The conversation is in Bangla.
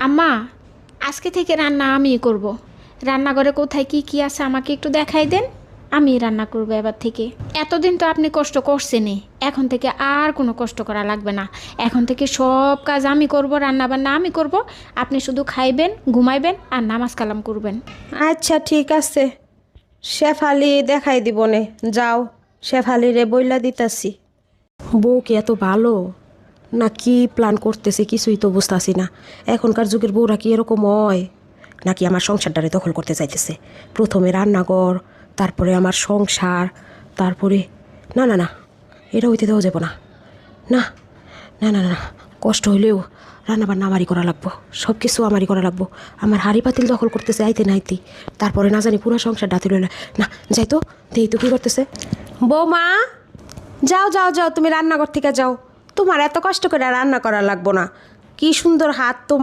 আম্মা, আজকে থেকে রান্না আমিই করব। রান্নাঘরে কোথায় কি কি আছে আমাকে একটু দেখাই দেন, আমি রান্না করব এবার থেকে। এতদিন তো আপনি কষ্ট করছেনই, এখন থেকে আর কোনো কষ্ট করা লাগবে না। এখন থেকে সব কাজ আমি করব, রান্না বান্না আমি করব। আপনি শুধু খাইবেন, ঘুমাইবেন আর নামাজ কালাম করবেন। আচ্ছা ঠিক আছে, শেফালি দেখাই দিব নে, যাও শেফালিরে বইলা দিতাছি। বউ কি এত ভালো না কি প্ল্যান করতেছে কিছুই তো বুঝতেছি না। এখনকার যুগের বউরা কি এরকম হয় নাকি আমার সংসারটারে দখল করতে চাইতেছে? প্রথমে রান্নাঘর, তারপরে আমার সংসার, তারপরে না না না, এটা হইতে দেওয়া যাবো না। না না না না, কষ্ট হইলেও রান্নাবান্না আমারই করা লাগবো, সব কিছু আমারই করা লাগবো। আমার হাড়ি পাতিল দখল করতেছে আইতে না আইতে, তারপরে না জানি পুরো সংসার ডাতি লইলে না। যাই তো দেই তো কী করতেছে। বৌমা, যাও যাও যাও, তুমি রান্নাঘর থেকে যাও। তোমার এত কষ্ট করে রান্না করা লাগবো না, কি সুন্দর হাত তো।